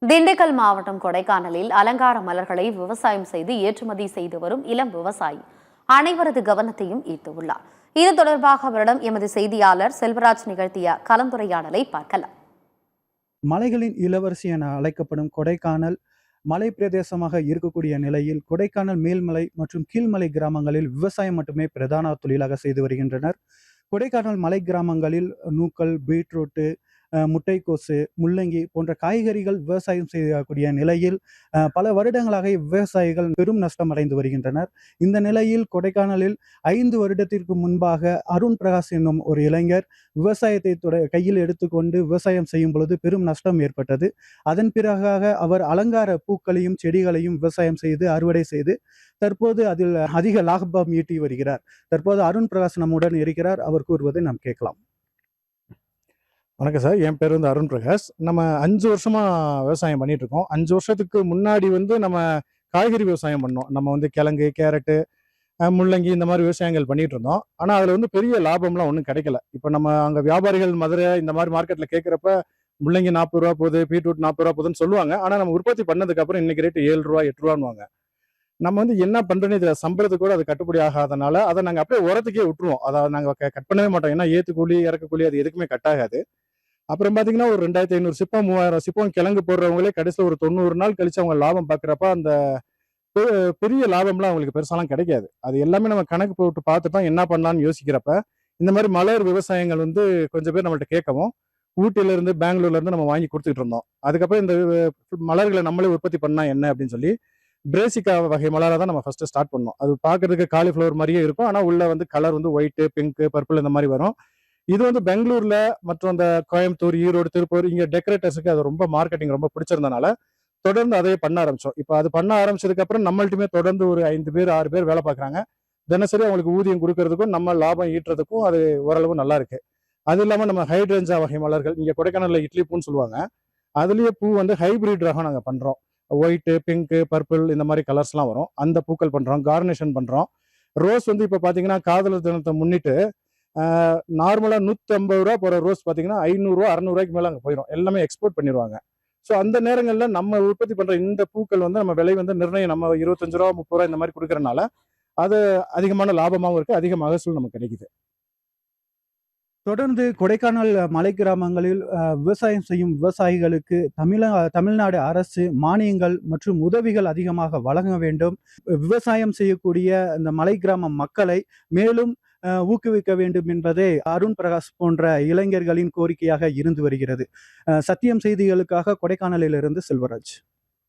திண்டுக்கல் மாவட்டம் கொடைக்கானலில் அலங்கார மலர்களை விவசாயம் செய்து ஏற்றுமதி செய்து வரும் இளம் விவசாயி அனைவரது கவனத்தையும் ஈர்த்துள்ளார். இது தொடர்பாக அவரிடம் எமது செய்தியாளர் செல்வராஜ் நிகழ்த்திய கலந்துரையாடலை பார்க்கலாம். மலைகளின் இளவரசி என அழைக்கப்படும் கொடைக்கானல் மலை பிரதேசமாக இருக்கக்கூடிய நிலையில் கொடைக்கானல் மேல்மலை மற்றும் கீழ்மலை கிராமங்களில் விவசாயம் மட்டுமே பிரதான தொழிலாக செய்து வருகின்றனர். கொடைக்கானல் மலை கிராமங்களில் நூக்கல், பீட்ரூட்டு, முட்டைக்கோசு, முள்ளங்கி போன்ற காய்கறிகள் விவசாயம் செய்யக்கூடிய நிலையில் பல வருடங்களாக விவசாயிகள் பெரும் நஷ்டம் அடைந்து வருகின்றனர். இந்த நிலையில் கொடைக்கானலில் 5 வருடத்திற்கு முன்பாக அருண் பிரகாஷ் என்னும் ஒரு இளைஞர் விவசாயத்தை கையில் எடுத்துக்கொண்டு விவசாயம் செய்யும் பொழுது பெரும் நஷ்டம் ஏற்பட்டது. அதன் பிறகாக அவர் அலங்கார பூக்களையும் செடிகளையும் விவசாயம் செய்து அறுவடை செய்து தற்போது அதில் அதிக லாபம் ஈட்டி வருகிறார். தற்போது அருண் பிரகாஷ் நம்முடன் இருக்கிறார். அவர் கூறுவதை நாம் கேட்கலாம். வணக்கம் சார், என் பேர் அருண் பிரகாஷ். நம்ம 5 வருஷமா விவசாயம் பண்ணிட்டு இருக்கோம். 5 வருஷத்துக்கு முன்னாடி நம்ம காய்கறி விவசாயம் பண்ணோம். நம்ம கிழங்கு, கேரட்டு, முள்ளங்கி இந்த மாதிரி விவசாயங்கள் பண்ணிட்டு இருந்தோம். ஆனால் அதில் பெரிய லாபம்லாம் ஒன்றும் கிடைக்கல. இப்போ நம்ம அங்கே வியாபாரிகள் மதுரை இந்த மாதிரி மார்க்கெட்டில் கேட்குறப்ப முள்ளங்கி 40 ரூபா போகுது, பீட்ரூட் 40 ரூபா போகுதுன்னு சொல்லுவாங்க. ஆனால் நம்ம உற்பத்தி பண்ணதுக்கப்புறம் இன்னைக்கு ரேட்டு 7 ரூபா 8 ரூபான்னு. நம்ம என்ன பண்றோன்னு இதில் சம்பளத்துக்கு கூட அது கட்டுப்படி ஆகாதனால அதை நாங்கள் அப்படியே உரத்துக்கே விட்டுருவோம். அதாவது நாங்கள் கட் பண்ணவே மாட்டோம். ஏன்னா ஏற்று கூலி, இறக்க கூலி அது எதுக்குமே கட் ஆகாது. அப்புறம் பார்த்தீங்கன்னா ஒரு 2500 சிப்பம் 3000 சிப்பம் கிழங்கு போடுறவங்களே கடைசியில் ஒரு 90 நாள் கழிச்சு அவங்க லாபம் பார்க்குறப்ப அந்த பெரிய லாபம்லாம் அவங்களுக்கு பெருசாலாம் கிடைக்காது. அது எல்லாமே நம்ம கணக்கு போட்டு பார்த்துட்டா என்ன பண்ணலாம்னு யோசிக்கிறப்ப இந்த மாதிரி மலர் விவசாயங்கள் கொஞ்சம் பேர் நம்மள்ட்ட கேட்கவும் ஊட்டியிலேருந்து பெங்களூர்லேருந்து நம்ம வாங்கி கொடுத்துட்டு இருந்தோம். அதுக்கப்புறம் இந்த மலர்களை நம்மளே உற்பத்தி பண்ணா என்ன அப்படின்னு சொல்லி பிரேசிகா வகை மலராக தான் நம்ம ஃபர்ஸ்ட் ஸ்டார்ட் பண்ணோம். அது பார்க்கறதுக்கு காலிஃப்ளவர் மாதிரியே இருக்கும். ஆனால் உள்ள கலர் ஒயிட்டு, பிங்க், பர்பிள் இந்த மாதிரி வரும். இது பெங்களூர்ல மற்றும் அந்த கோயம்புத்தூர், ஈரோடு, திருப்பூர் இங்க டெக்கரேட்டர்ஸுக்கு அது ரொம்ப மார்க்கெட்டிங் ரொம்ப பிடிச்சிருந்தனால தொடர்ந்து அதையே பண்ண ஆரம்பிச்சோம். இப்போ அது பண்ண ஆரம்பிச்சதுக்கு அப்புறம் நம்மள்ட்டுமே தொடர்ந்து ஒரு 5 பேர் 6 பேர் வேலை பார்க்குறாங்க. தினசரி அவங்களுக்கு ஊதியம் கொடுக்கறதுக்கும் நம்ம லாபம் ஈட்டுறதுக்கும் அது ஓரளவு நல்லா இருக்கு. அது இல்லாமல் நம்ம ஹைட்ரேஞ்சா வகை மலர்கள் இங்க கொடைக்கானல்ல இட்லி பூன்னு சொல்லுவாங்க. அதுலயே பூ ஹைபிரிட் ரகம் நாங்கள் பண்றோம். ஒயிட்டு, பிங்க், பர்பிள் இந்த மாதிரி கலர்ஸ்லாம் வரும். அந்த பூக்கள் பண்றோம், கார்னிஷன் பண்றோம். ரோஸ் இப்போ பாத்தீங்கன்னா காதலர் தினத்தை முன்னிட்டு நார்மலா 150 ரூபா போற ரோஸ் பாத்தீங்கன்னா 500 ரூபா 600 ரூபாய்க்கு மேல அங்க போயிடும். எல்லாமே எக்ஸ்போர்ட் பண்ணிடுவாங்க. ஸோ அந்த நேரங்கள்ல நம்ம உற்பத்தி பண்ற இந்த பூக்கள் நம்ம விலை நிர்ணயம் நம்ம 25 ரூபா 30 ரூபா இந்த மாதிரி கொடுக்கறதுனால அது அதிகமான லாபமாகவும் இருக்கு, அதிக மகசூல் நமக்கு கிடைக்குது. தொடர்ந்து கொடைக்கானல் மலை கிராமங்களில் விவசாயம் செய்யும் விவசாயிகளுக்கு தமிழ்நாடு அரசு மானியங்கள் மற்றும் உதவிகள் அதிகமாக வழங்க வேண்டும். விவசாயம் செய்யக்கூடிய இந்த மலை கிராம மக்களை மேலும் ஊக்குவிக்க வேண்டும் என்பதே அருண் பிரகாஷ் போன்ற இளைஞர்களின் கோரிக்கையாக இருந்து வருகிறது. சத்தியம் செய்திகளுக்காக கொடைக்கானலிலிருந்து செல்வராஜ்.